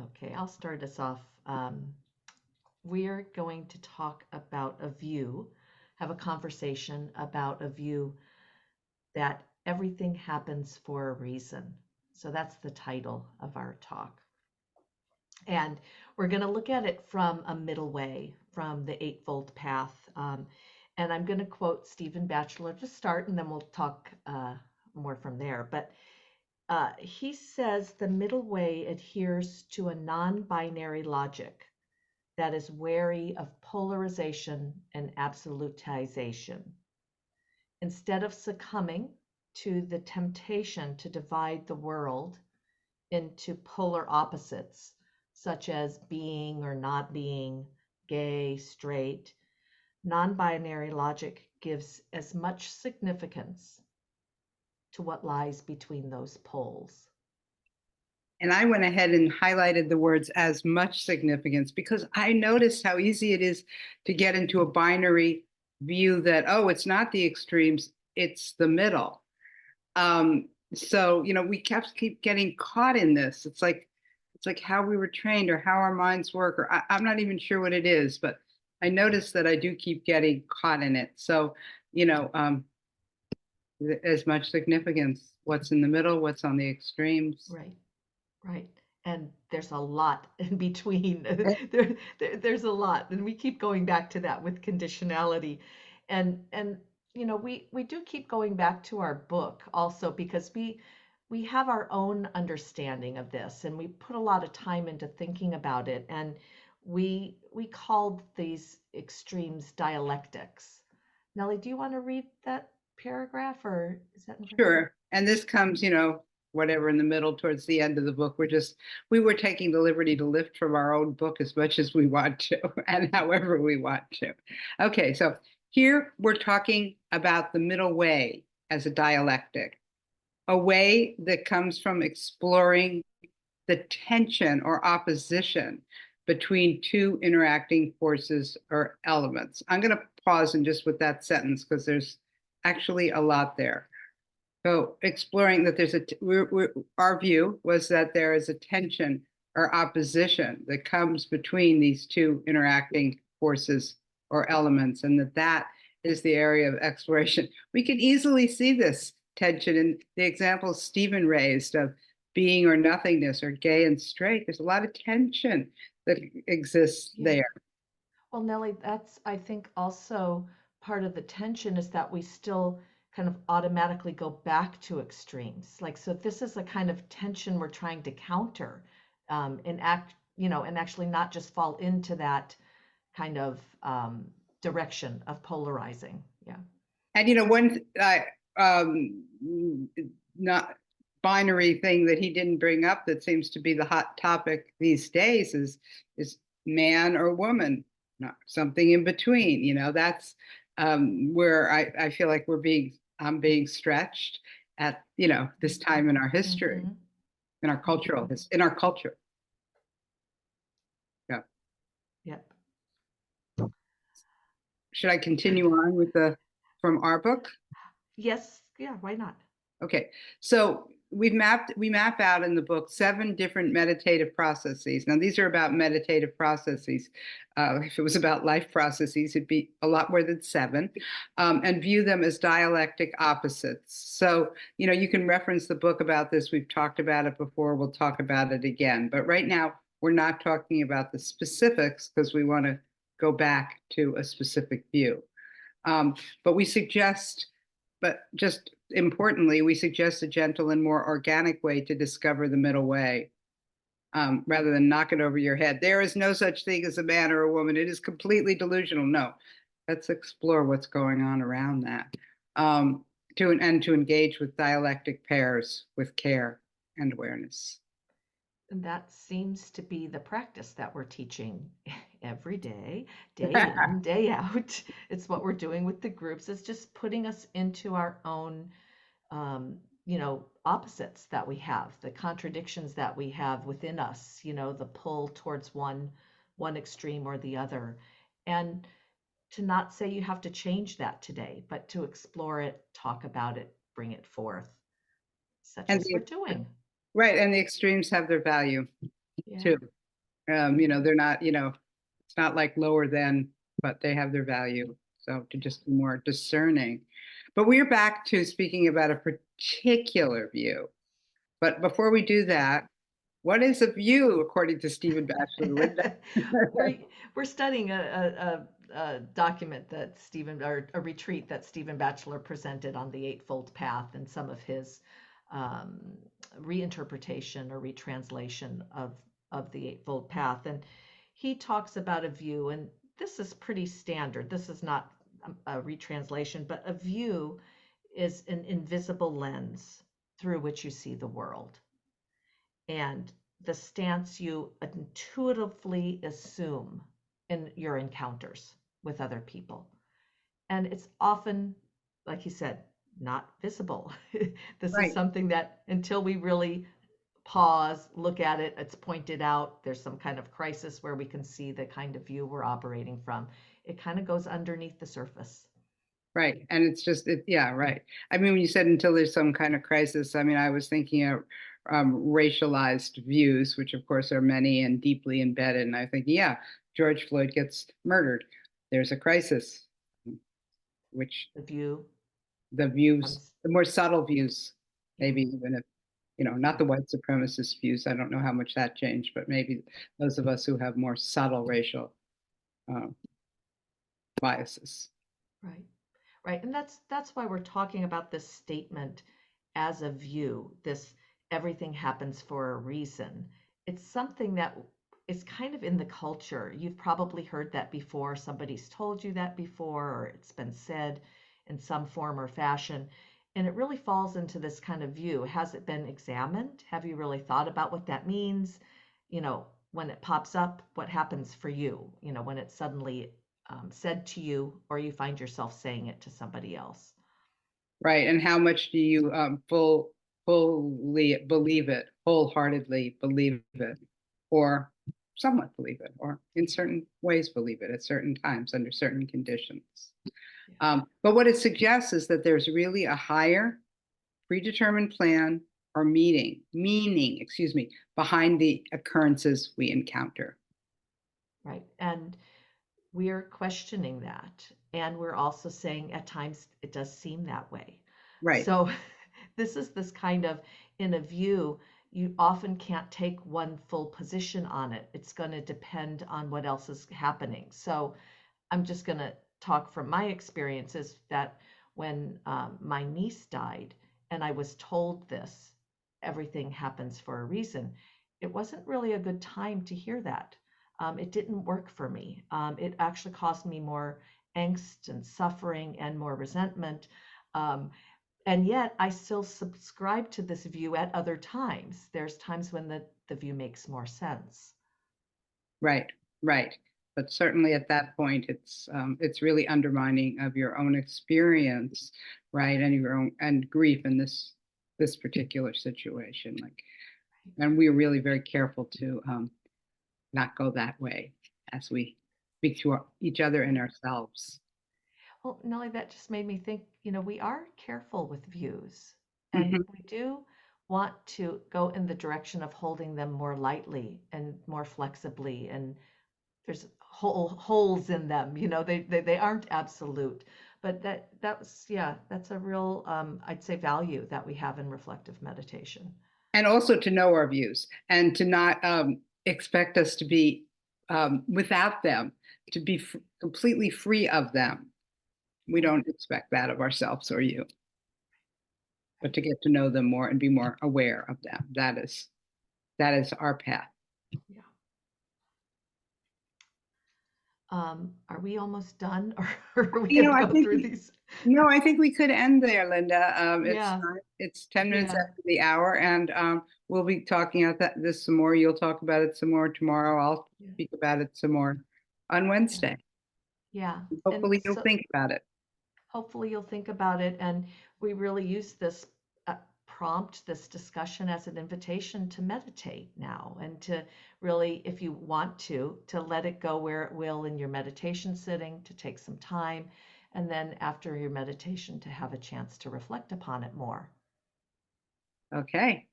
Okay, I'll start us off. We're going to talk about a view, have a conversation about a view that everything happens for a reason. So that's the title of our talk. And we're going to look at it from a middle way, from the Eightfold Path. And I'm going to quote Stephen Batchelor to start, and then we'll talk more from there. But he says the middle way adheres to a non-binary logic that is wary of polarization and absolutization. Instead of succumbing to the temptation to divide the world into polar opposites, such as being or not being, gay, straight, non-binary logic gives as much significance to what lies between those poles. And I went ahead and highlighted the words as much significance because I noticed how easy it is to get into a binary view that, oh, it's not the extremes, it's the middle. So, we keep getting caught in this. It's like how we were trained or how our minds work, or I'm not even sure what it is, but I noticed that I do keep getting caught in it. So, as much significance, what's in the middle, what's on the extremes. Right, right. And there's a lot in between. There's a lot, and we keep going back to that with conditionality, and we do keep going back to our book also because we have our own understanding of this, and we put a lot of time into thinking about it, and we called these extremes dialectics. Nellie, do you want to read that paragraph, or is that in front? Sure. And this comes, whatever in the middle towards the end of the book. We were taking the liberty to lift from our own book as much as we want to and however we want to. Okay, so here we're talking about the middle way as a dialectic, a way that comes from exploring the tension or opposition between two interacting forces or elements. I'm going to pause and just with that sentence because there's actually a lot there. So exploring that there's our view was that there is a tension or opposition that comes between these two interacting forces or elements, and that is the area of exploration. We can easily see this tension in the examples Stephen raised of being or nothingness or gay and straight. There's a lot of tension that exists there. Well, Nellie, that's, I think, also part of the tension is that we still kind of automatically go back to extremes. Like, so this is a kind of tension we're trying to counter, and actually not just fall into that kind of direction of polarizing. Yeah. And one not binary thing that he didn't bring up that seems to be the hot topic these days is man or woman, not something in between. That's where I feel like I'm being stretched at this time in our history, in our culture. Yeah. Yep. Should I continue on from our book? Yes. Yeah. Why not? Okay. So we map out in the book 7 different meditative processes. Now, these are about meditative processes. If it was about life processes, it'd be a lot more than 7, and view them as dialectic opposites. So, you can reference the book about this. We've talked about it before. We'll talk about it again. But right now, we're not talking about the specifics because we want to go back to a specific view. But just importantly, we suggest a gentle and more organic way to discover the middle way, rather than knock it over your head. There is no such thing as a man or a woman. It is completely delusional. No, let's explore what's going on around that, to engage with dialectic pairs with care and awareness. And that seems to be the practice that we're teaching every day, day in, day out. It's what we're doing with the groups. It's just putting us into our own, opposites that we have, the contradictions that we have within us, the pull towards one extreme or the other. And to not say you have to change that today, but to explore it, talk about it, bring it forth, such as we're doing. Right, and the extremes have their value. too. They're not, it's not like lower than, but they have their value. So to just be more discerning. But we're back to speaking about a particular view. But before we do that, what is a view according to Stephen Batchelor, Linda? we're studying a document that or a retreat that Stephen Batchelor presented on the Eightfold Path, and some of his um, reinterpretation or retranslation of the Eightfold Path. And he talks about a view, and this is pretty standard. This is not a retranslation, but a view is an invisible lens through which you see the world. And the stance you intuitively assume in your encounters with other people. And it's often, like he said, not visible. This is Right. something that until we really pause, look at it, it's pointed out, there's some kind of crisis where we can see the kind of view we're operating from. It kind of goes underneath the surface. Right. And it's just, yeah, right. I mean, when you said until there's some kind of crisis, I mean, I was thinking of racialized views, which of course are many and deeply embedded. And I think, yeah, George Floyd gets murdered. There's a crisis, which The view the views, comes, the more subtle views, yeah, maybe even if, not the white supremacist views. I don't know how much that changed, but maybe those of us who have more subtle racial biases. right. Right. And that's why we're talking about this statement as a view, this everything happens for a reason. It's something that is kind of in the culture. You've probably heard that before. Somebody's told you that before, or it's been said in some form or fashion. And it really falls into this kind of view. Has it been examined? Have you really thought about what that means? When it pops up, what happens for you? When it's suddenly said to you, or you find yourself saying it to somebody else. Right. And how much do you fully believe it, wholeheartedly believe it, or somewhat believe it, or in certain ways believe it at certain times under certain conditions? Yeah. But what it suggests is that there's really a higher predetermined plan or meaning, behind the occurrences we encounter. Right. And we're questioning that. And we're also saying at times it does seem that way. Right. So this is this kind of, in a view, you often can't take one full position on it. It's going to depend on what else is happening. So I'm just going to talk from my experiences that when my niece died and I was told this, everything happens for a reason, it wasn't really a good time to hear that. It didn't work for me. It actually caused me more angst and suffering and more resentment. And yet I still subscribe to this view at other times. There's times when the view makes more sense. Right, right. But certainly at that point, it's really undermining of your own experience, right, and your own and grief in this particular situation. And we're really very careful to not go that way as we speak to each other and ourselves. Well, Nellie, that just made me think, we are careful with views, and Mhm. we do want to go in the direction of holding them more lightly and more flexibly. And there's holes in them, they aren't absolute. But that's a real, I'd say, value that we have in reflective meditation. And also to know our views and to not expect us to be without them, to be completely free of them. We don't expect that of ourselves or you, but to get to know them more and be more aware of them. That is our path. Yeah. Are we almost done, or are we You going know, to I go think through these? no, I think we could end there, Linda. Yeah, It's 10 minutes yeah, after the hour, and we'll be talking about this some more. You'll talk about it some more tomorrow. I'll yeah, speak about it some more on yeah, Wednesday. yeah. And Hopefully, you'll so think about it. hopefully you'll think about it, and we really use this prompt, this discussion, as an invitation to meditate now, and to really, if you want to let it go where it will in your meditation sitting, to take some time, and then after your meditation to have a chance to reflect upon it more. Okay.